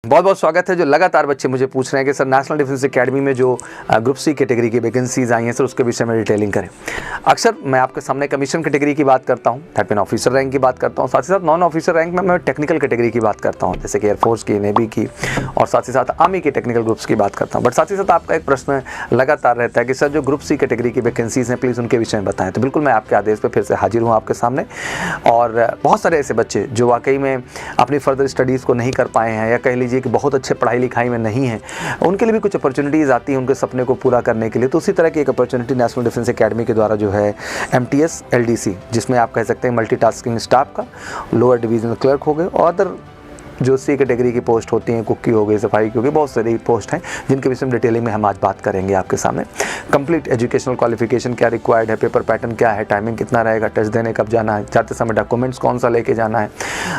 बहुत बहुत स्वागत है। जो लगातार बच्चे मुझे पूछ रहे हैं कि सर नेशनल डिफेंस एकेडमी में जो ग्रुप सी कैटेगरी की वैकेंसीज आई हैं सर उसके विषय में डिटेलिंग करें। अक्सर मैं आपके सामने कमीशन कैटेगरी की बात करता हूँ, दैट मीन ऑफिसर रैंक की बात करता हूँ, साथ ही साथ नॉन ऑफिसर रैंक में मैं टेक्निकल कैटेगरी की बात करता हूँ, जैसे कि एयरफोर्स की, नेवी की और साथ ही साथ आर्मी के टेक्निकल ग्रुप्स की बात करता हूँ। बट साथ ही साथ आपका एक प्रश्न लगातार रहता है कि सर जो ग्रुप सी कैटेगरी की वैकेंसीज हैं प्लीज़ उनके विषय में बताएं। तो बिल्कुल मैं आपके आदेश पर फिर से हाजिर हूँ आपके सामने। और बहुत सारे ऐसे बच्चे जो वाकई में अपनी फर्दर स्टडीज़ को नहीं कर पाए हैं या कह लीजिए कि बहुत अच्छे पढ़ाई लिखाई में नहीं है, उनके लिए भी कुछ अपॉर्चुनिटीज़ आती हैं उनके सपने को पूरा करने के लिए। तो उसी तरह की एक अपॉर्चुनिटी नेशनल डिफेंस एकेडमी के द्वारा जो है MTS LDC, जिसमें आप कह सकते हैं मल्टीटास्किंग स्टाफ का, लोअर डिवीजनल क्लर्क हो गए और अदर जो सी कैटेगरी की पोस्ट होती हैं, कुक की हो गई, सफाई की हो गई, बहुत सारी पोस्ट हैं जिनके विषय में डिटेलिंग में हम आज बात करेंगे आपके सामने। कंप्लीट एजुकेशनल क्वालिफिकेशन क्या रिक्वायर्ड है, पेपर पैटर्न क्या है, टाइमिंग कितना रहेगा, टेस्ट देने कब जाना है, जाते समय डॉक्यूमेंट्स कौन सा लेके जाना है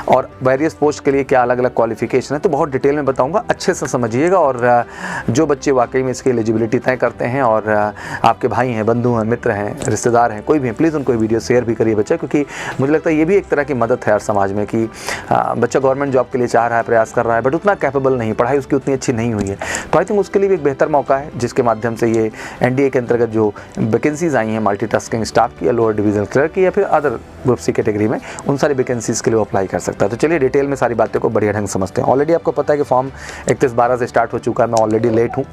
और वेरियस पोस्ट के लिए क्या अलग अलग क्वालिफिकेशन है, तो बहुत डिटेल में बताऊँगा, अच्छे से समझिएगा। और जो बच्चे वाकई में इसकी एलिजिबिलिटी तय करते हैं और आपके भाई हैं, बंधु हैं, मित्र हैं, रिश्तेदार हैं, कोई भी, प्लीज़ उनको वीडियो शेयर भी करिए बच्चा, क्योंकि मुझे लगता है ये भी एक तरह की मदद है यार समाज में कि बच्चा गवर्नमेंट जॉब के लिए चाह रहा है, प्रयास कर रहा है, बट उतना कैपेबल नहीं, पढ़ाई उसकी उतनी अच्छी नहीं हुई है। तो आई थिंक उसके लिए भी एक बेहतर मौका है जिसके माध्यम से ये NDA के अंतर्गत जो वैकेंसीज आई हैं मल्टीटास्किंग स्टाफ की या लोअर डिवीजन क्लर्क की या फिर अदर ग्रुप सी कैटेगरी में, उन सारी वैकेंसीज के लिए अप्लाई कर सकता है। तो चलिए डिटेल में सारी बातें को बढ़िया ढंग से समझते हैं। ऑलरेडी आपको पता है कि फॉर्म 31/12 से स्टार्ट हो चुका है, मैं ऑलरेडी लेट हूँ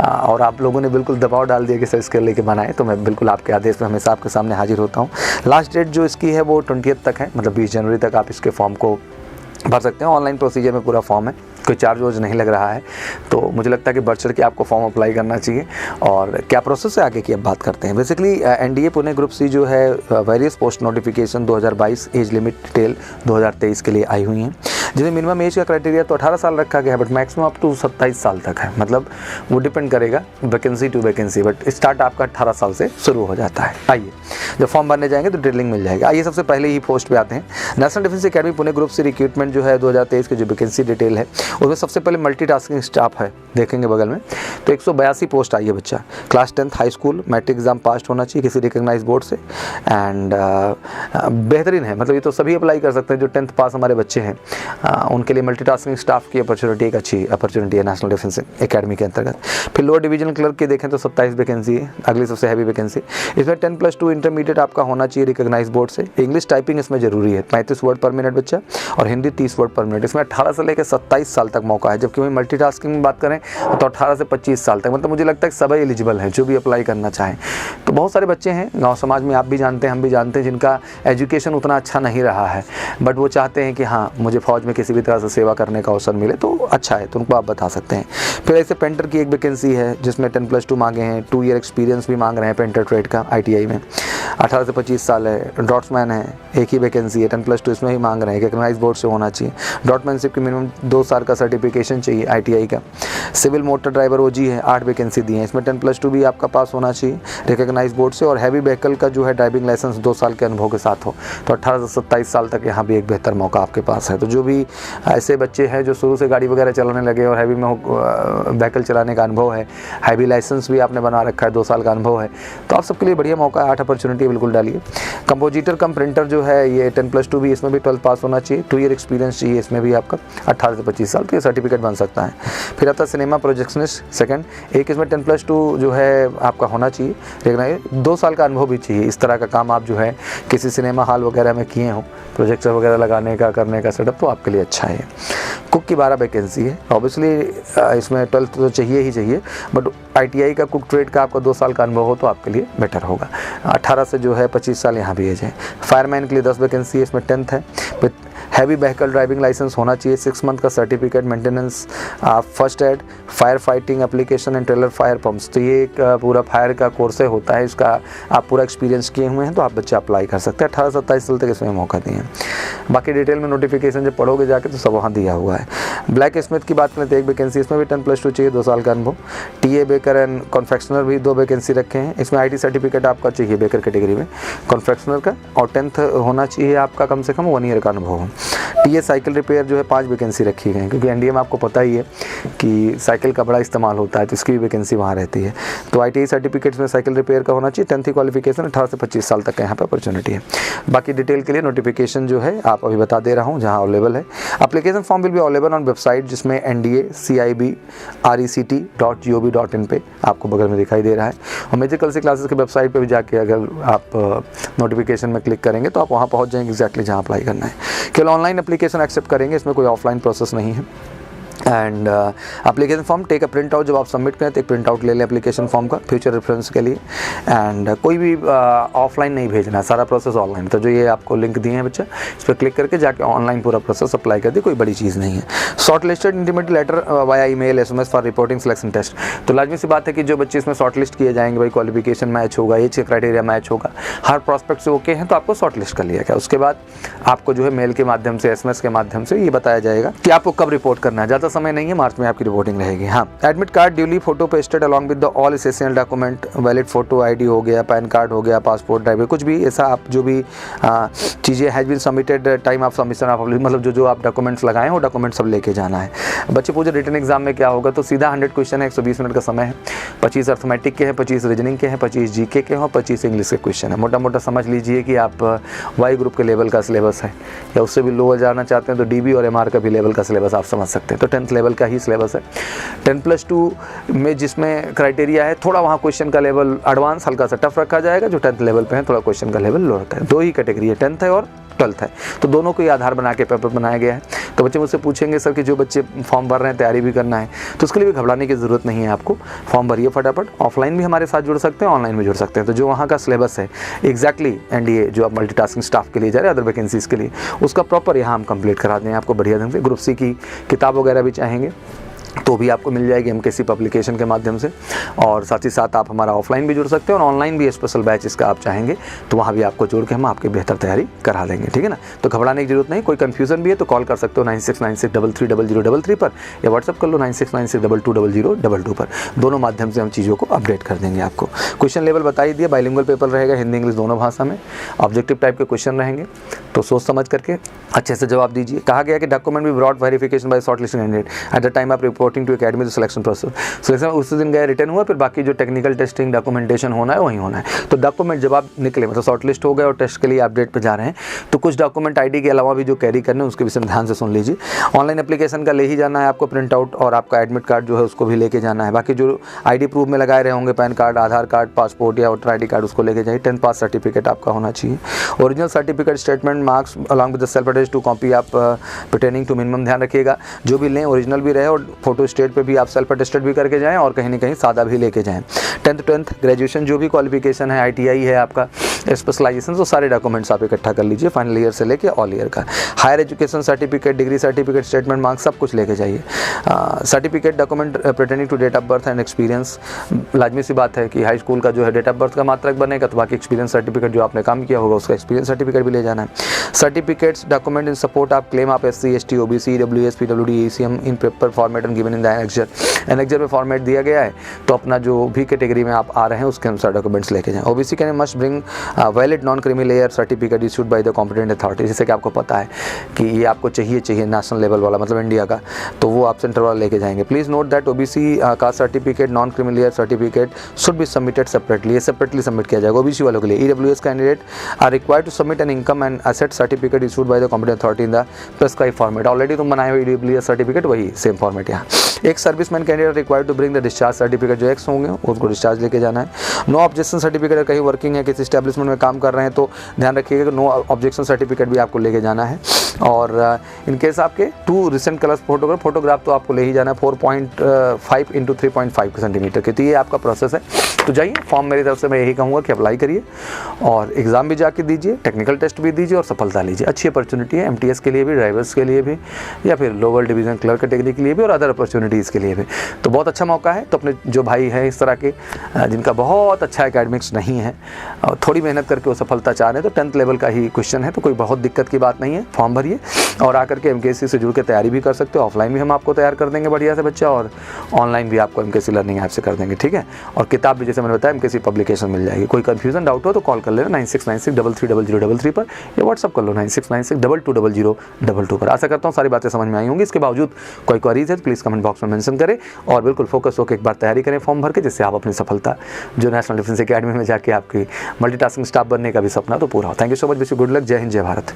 और आप लोगों ने बिल्कुल दबाव डाल दिया कि सर इसके लेके बनाए, तो मैं बिल्कुल आपके आदेश में हमेशा आपके सामने हाजिर होता हूँ। लास्ट डेट जो इसकी है वो 20 तक है, मतलब 20 जनवरी तक आप इसके फॉर्म को भर सकते हैं। ऑनलाइन प्रोसीजर में पूरा फॉर्म है, कोई चार्ज वार्ज नहीं लग रहा है, तो मुझे लगता है कि बढ़ चढ़ के आपको फॉर्म अप्लाई करना चाहिए। और क्या प्रोसेस है आगे की अब बात करते हैं। Basically NDA Pune group C जो है various post notification 2022 age limit detail 2023 के लिए आई हुई हैं, जिसमें मिनिमम एज का क्राइटेरिया तो 18 साल रखा गया है, बट मैक्सिमम अप टू 27 साल तक है। मतलब वो डिपेंड करेगा vacancy to vacancy, but start आपका 18 साल से शुरू हो जाता है। आइए जब फॉर्म भरने जाएंगे तो डिटेलिंग मिल जाएगा। आइए सबसे पहले ही पोस्ट पे आते हैं। National defence academy Pune group C recruitment जो है 2023 की जो वैकेंसी डिटेल है उसमें सबसे पहले मल्टीटास्किंग स्टाफ है, देखेंगे बगल में, तो 182 पोस्ट आई है बच्चा। Class 10th high school matric exam pass होना चाहिए किसी रिकग्नाइज बोर्ड से एंड बेहतरीन है, मतलब ये तो सभी अप्लाई कर सकते हैं जो 10th पास हमारे बच्चे हैं, उनके लिए मल्टीटास्किंग स्टाफ की अपॉर्चुनिटी एक अच्छी अपॉर्चुनिटी है नेशनल डिफेंस एकेडमी के अंतर्गत। फिर लोअर डिवीजन क्लर्क की देखें तो 27 वैकेंसी है, अगली सबसे हैवी वैकेंसी। इसमें 10+2 इंटरमीडिएट आपका होना चाहिए रिकग्नाइज बोर्ड से। इंग्लिश टाइपिंग इसमें जरूरी है, 35 वर्ड पर मिनट बच्चा, और हिंदी 30 वर्ड पर मिनट। इसमें 18 से लेकर 27 साल तक मौका है, जबकि वही मल्टीटास्किंग में बात करें तो 18 से 25 साल तक, मतलब मुझे लगता है कि सभी एलिजिबल हैं जो भी अप्लाई करना चाहें। तो बहुत सारे बच्चे हैं गांव समाज में, आप भी जानते हैं, हम भी जानते हैं, जिनका एजुकेशन उतना अच्छा नहीं रहा है, बट वो चाहते हैं कि हाँ मुझे फौज में किसी भी तरह से सेवा करने का अवसर मिले, तो अच्छा है, तो उनको आप बता सकते हैं। फिर ऐसे पेंटर की एक वैकेंसी है जिसमें 10+2 मांगे हैं, 2 ईयर एक्सपीरियंस भी मांग रहे हैं पेंटर ट्रेड का ITI में, 18 से 25 साल है। ड्रॉट्समैन है, एक ही वैकेंसी है, 10+2 इसमें ही मांग रहे हैं, रिकग्नाइज बोर्ड से होना चाहिए। ड्रॉट्समैनशिप की मिनिमम 2 साल का सर्टिफिकेशन चाहिए ITI का। सिविल मोटर ड्राइवर OG है, 8 वैकेंसी दी है, इसमें 10+2 भी आपका पास होना चाहिए रिकग्नाइज बोर्ड से, और हैवी व्हीकल का जो है ड्राइविंग लाइसेंस 2 साल के अनुभव के साथ हो। तो 18 से 27 साल तक यहाँ भी एक बेहतर मौका आपके पास है। तो जो भी ऐसे बच्चे हैं जो शुरू से गाड़ी वगैरह चलाने लगे और हैवी में व्हीकल चलाने का अनुभव है, हैवी लाइसेंस भी आपने बना रखा है, 2 साल का अनुभव है, तो आप सबके लिए बढ़िया मौका है। 8 अपॉर्चुनिटी बिल्कुल डालिए। कंपोजिटर कम प्रिंटर जो है ये 10+2 भी, इसमें भी 12 पास होना चाहिए, 2 ईयर एक्सपीरियंस चाहिए इसमें भी आपका, 18 से 25 साल, तो ये सर्टिफिकेट बन सकता है। फिर आता है सिनेमा प्रोजेक्शनिस्ट सेकंड, एक इसमें 10+2 जो है आपका होना चाहिए, लेकिन 2 साल का अनुभव भी चाहिए। इस तरह का काम आप जो है किसी सिनेमा हॉल वगैरह में किए हों, प्रोजेक्टर वगैरह लगाने का, करने का सेटअप, तो आपके लिए अच्छा है। कुक की 12 वैकेंसी है, ऑब्वियसली इसमें 12th तो चाहिए ही चाहिए, बट ITI का कुक ट्रेड का आपका 2 साल का अनुभव हो तो आपके लिए बेटर होगा। 18 से जो है 25 साल यहाँ भी एज है। फायरमैन के लिए 10 वैकेंसी है, इसमें 10th है। With heavy vehicle driving license होना चाहिए, 6 मंथ का certificate, maintenance, first aid, fire fighting application and trailer fire pumps, तो ये एक पूरा फायर का कोर्स होता है, इसका आप पूरा एक्सपीरियंस किए हुए हैं तो आप बच्चे अप्लाई कर सकते हैं। 18 से 27 साल तक इसमें मौका दिए हैं। बाकी डिटेल में नोटिफिकेशन जब पढ़ोगे जाके तो सब वहाँ दिया हुआ है। ब्लैक स्मिथ की बात करें तो एक वैकेंसी, इसमें भी 10+2 चाहिए, 2 साल का अनुभव। TA बेकर एंड कॉन्फेक्शनर भी 2 वैकेंसी रखे हैं, इसमें IT सर्टिफिकेट आपका चाहिए बेकर कैटेगरी में, कॉन्फेक्शनर का, और 10th होना चाहिए आपका कम से कम 1 ईयर का अनुभव हो। टीए साइकिल रिपेयर जो है 5 वैकेंसी रखी गई हैं, क्योंकि एनडीए में आपको पता ही है कि साइकिल का बड़ा इस्तेमाल होता है, तो इसकी भी वैकेंसी वहाँ रहती है। तो आईटीआई सर्टिफिकेट्स में साइकिल रिपेयर का होना चाहिए, 10th क्वालिफिकेशन, 18 से 25 साल तक का यहाँ पर अपॉर्चुनिटी है। बाकी डिटेल के लिए नोटिफिकेशन जो है आप अभी बता दे रहा हूँ जहाँ अवेलेबल है। Application form will be available on website, जिसमें ndacib.rect.gov.in पे आपको बगल में दिखाई दे रहा है। और मेजर कल से क्लासेस की वेबसाइट पे भी जाके अगर आप नोटिफिकेशन में क्लिक करेंगे तो आप वहाँ पहुँच जाएंगे एग्जैक्टली जहाँ अप्लाई करना है। केवल ऑनलाइन एप्लीकेशन एक्सेप्ट करेंगे, इसमें कोई ऑफलाइन प्रोसेस नहीं है। And application form take a print out, जब आप सबमिट करें तो एक प्रिंट आउट ले लें एप्लीकेशन फॉर्म का फ्यूचर रेफरेंस के लिए। एंड कोई भी ऑफलाइन नहीं भेजना है, सारा प्रोसेस ऑनलाइन। तो जो ये आपको लिंक दिए हैं बच्चा, इस पर क्लिक करके जाके ऑनलाइन पूरा प्रोसेस अप्लाई कर दे, कोई बड़ी चीज़ नहीं है। Short listed intimate letter via email SMS for reporting selection test. तो लाजमी सी बात है कि जो बच्चे इसमें शॉर्ट लिस्ट किए जाएंगे, भाई क्वालिफिकेशन मैच होगा, एज क्राइटेरिया मैच होगा, हर प्रॉस्पेक्ट से ओके हैं, तो आपको शॉर्ट लिस्ट कर लिया गया। उसके बाद आपको जो है मेल के माध्यम से, SMS के माध्यम से ये बताया जाएगा कि आपको कब रिपोर्ट करना है। ज़्यादा समय नहीं है, मार्च में आपकी रिपोर्टिंग रहेगी। हाँ, admit card duly photo pasted along with the all essential document, valid photo ID हो गया, पैन कार्ड हो गया, पासपोर्ट, ड्राइवर, कुछ भी ऐसा आप जो भी चीज़ें has been submitted time of submission of, मतलब जो आप डॉक्यूमेंट्स लगाएं वो डॉक्यूमेंट सब लेके जाना है। बच्चे पूछे रिटन एग्जाम में क्या होगा, तो सीधा 100 क्वेश्चन है, 120 मिनट का समय है। 25 अर्थमेटिक के हैं, 25 रीजनिंग के हैं, 25 GK के हैं, 25 इंग्लिश के क्वेश्चन है। मोटा मोटा समझ लीजिए कि आप वाई ग्रुप के लेवल का सिलेबस है, या उससे भी लोअर जाना चाहते हैं तो DB और MR का भी लेवल का सिलेबस आप समझ सकते हैं। तो 10th लेवल का ही सिलेबस है। 10+2 में जिसमें क्राइटेरिया है थोड़ा, वहाँ क्वेश्चन का लेवल एडवांस हल्का सा टफ रखा जाएगा। जो 10th लेवल पे है थोड़ा क्वेश्चन का लेवल लो रखा है। 2 ही कैटेगरी है, 10th है और 12th है, तो दोनों को ही आधार बना के पेपर बनाया गया है। तो बच्चे मुझसे पूछेंगे सर कि जो बच्चे फॉर्म भर रहे हैं, तैयारी भी करना है, तो उसके लिए भी घबराने की ज़रूरत नहीं है आपको। फॉर्म भरिए फटाफट, ऑफलाइन भी हमारे साथ जुड़ सकते हैं, ऑनलाइन भी जुड़ सकते हैं। तो जो वहाँ का सिलेबस है एग्जैक्टली एनडीए जो आप मल्टीटास्किंग स्टाफ के लिए जा रहे हैं, अदर वैकेंसीज़ के लिए, उसका प्रॉपर यहाँ हम कंप्लीट करा दें आपको बढ़िया ढंग से। ग्रुप सी की किताब वगैरह भी चाहेंगे तो भी आपको मिल जाएगी MKC पब्लिकेशन के माध्यम से। और साथ ही साथ आप हमारा ऑफलाइन भी जुड़ सकते हैं, और ऑनलाइन भी स्पेशल बैच इसका आप चाहेंगे तो वहाँ भी आपको जोड़ के हम आपकी बेहतर तैयारी करा देंगे, ठीक है ना। तो घबराने की जरूरत नहीं। कोई कंफ्यूजन भी है तो कॉल कर सकते हो 9696330033 पर, या व्हाट्सअप कर लो 9696220022 पर। दोनों माध्यम से हम चीज़ों को अपडेट कर देंगे आपको। क्वेश्चन लेवल बता ही दिया, बाइलिंगुअल पेपर रहेगा, हिंदी इंग्लिश दोनों भाषा में। ऑब्जेक्टिव टाइप के क्वेश्चन रहेंगे, तो सोच समझ करके अच्छे से जवाब दीजिए। कहा गया कि डॉक्यूमेंट भी broad verification by short listing candidate at the time of reporting to academy selection process. Selection उस दिन गए, रिटर्न हुआ, फिर बाकी जो टेक्निकल टेस्टिंग डॉक्यूमेंटेशन होना है वहीं होना है। तो डॉक्यूमेंट जब आप निकले, मतलब शॉर्ट लिस्ट हो गए और टेस्ट के लिए अपडेट पे जा रहे हैं, तो कुछ डॉक्यूमेंट ID के अलावा भी जो कैरी करने हैं उसके विषय में ध्यान से सुन लीजिए। ऑनलाइन एप्लीकेशन का ले ही जाना है आपको प्रिंट आउट, और आपका एडमिट कार्ड जो है उसको भी लेके जाना है। बाकी जो ID प्रूफ में लगाए रहे होंगे, पैन कार्ड, आधार कार्ड, पासपोर्ट या वोटर ID कार्ड, उसको लेके जाइए। 10th पास सर्टिफिकेट आपका होना चाहिए। Original certificate, statement, marks along with the self attested 2 copy आप पर्टेनिंग टू मिनिमम, ध्यान रखिएगा जो भी लें ओरिजिनल भी रहे, और फोटो स्टेट पे भी आप सेल्फ अटेस्टेड भी करके जाएं, और कहीं ना कहीं सादा भी लेके जाएं। 10th ग्रेजुएशन जो भी क्वालिफिकेशन है, ITI है आपका, स्पेशलाइजेशन, तो सारे डॉक्यूमेंट्स आप इकट्ठा कर लीजिए, फाइनल ईयर से लेके ऑल ईयर का। Higher education certificate, degree certificate, statement, marks सब कुछ लेके जाइए। Certificate, document pertaining to date of birth and experience, लाजमी सी बात है कि हाई स्कूल का जो है डेट ऑफ बर्थ का मात्रक बनेगा, तो बाकी एक्सपीरियंस सर्टिफिकेट जो आपने काम किया होगा उसका एक्सपीरियंस सर्टिफिकेट भी ले जाना है। Certificates, document in support of claim of SC ST OBC EWS PWD ECM in paper format and given in the annexure. Annexure में फॉर्मेट दिया गया है, तो अपना जो भी कैटेगरी में आप आ रहे हैं उसके अनुसार डॉक्यूमेंट्स लेके जाएं। OBC can must bring valid non creamy layer certificate issued by the competent authority. जैसे कि आपको पता है कि ये आपको चाहिए नेशनल लेवल वाला, मतलब इंडिया का, तो वो आप सेंटर वाला लेके जाएंगे। Please note that OBC caste certificate, non creamy layer certificate should be submitted separately, ये सेपरेटली सबमिट किया जाएगा OBC वालों के लिए। EWS candidate are required to submit an income and asset certificate issued by the competent authority in the prescribe format. Already तुम बनाए हुए EWS सर्टिफिकेट, वही सेम फॉर्मेट यहाँ। एक serviceman candidate required to bring the discharge certificate, जो ex होंगे उसको discharge लेके जाना है। नो ऑब्जेक्शन सर्टिफिकेट, कहीं वर्किंग है, किसी एस्टेब्लिशमेंट में काम कर रहे हैं तो ध्यान रखिएगा कि नो ऑब्जेक्शन सर्टिफिकेट भी आपको लेके जाना है। और इन केस आपके 2 रिसेंट कलर्स फोटोग्राफ तो आपको ले ही जाना है 4.5 × 3.5 सेंटीमीटर के। तो ये आपका प्रोसेस है। तो जाइए, फॉर्म मेरी तरफ से मैं यही कहूँगा कि अप्लाई करिए, और एग्ज़ाम भी जाके दीजिए, टेक्निकल टेस्ट भी दीजिए, और सफलता लीजिए। अच्छी अपॉर्चुनिटी है MTS के लिए भी, ड्राइवर्स के लिए भी, या फिर लोअर डिवीज़न क्लर्क कैटेगरी के लिए भी, और अदर अपॉर्चुनिटीज़ के लिए भी। तो बहुत अच्छा मौका है। तो अपने जो भाई हैं इस तरह के जिनका बहुत अच्छा एकेडमिक्स नहीं है और थोड़ी मेहनत करके वो सफलता चाह रहे हैं, तो 10th लेवल का ही क्वेश्चन है, तो कोई बहुत दिक्कत की बात नहीं है। फॉर्म भरिए और आकर के MKC से जुड़ के तैयारी भी कर सकते हो। ऑफलाइन भी हम आपको तैयार कर देंगे बढ़िया से बच्चा, और ऑनलाइन भी आपको MKC लर्निंग ऐप से कर देंगे, ठीक है। और किताब भी जैसे मैंने बताया MKC पब्लिकेशन मिल जाएगी। कोई कन्फ्यूजन डाउट हो तो कॉल कर लेना 9696330033 पर, या व्हाट्सअप कर लो 9696220022 पर। आशा करता हूँ सारी बातें समझ में आई होंगी। इसके बावजूद कोई क्वेरीज है तो प्लीज़ कमेंट बॉक्स में मेंशन करें और बिल्कुल फोकस होकर एक बार तैयारी करें फॉर्म भर के, जिससे आप अपनी सफलता जो नेशनल डिफेंस एकेडमी में जाके आपकी मल्टीटास्किंग स्टाफ बनने का भी सपना तो पूरा हो। Thank you so much, wish you good luck. जय हिंद, जय भारत।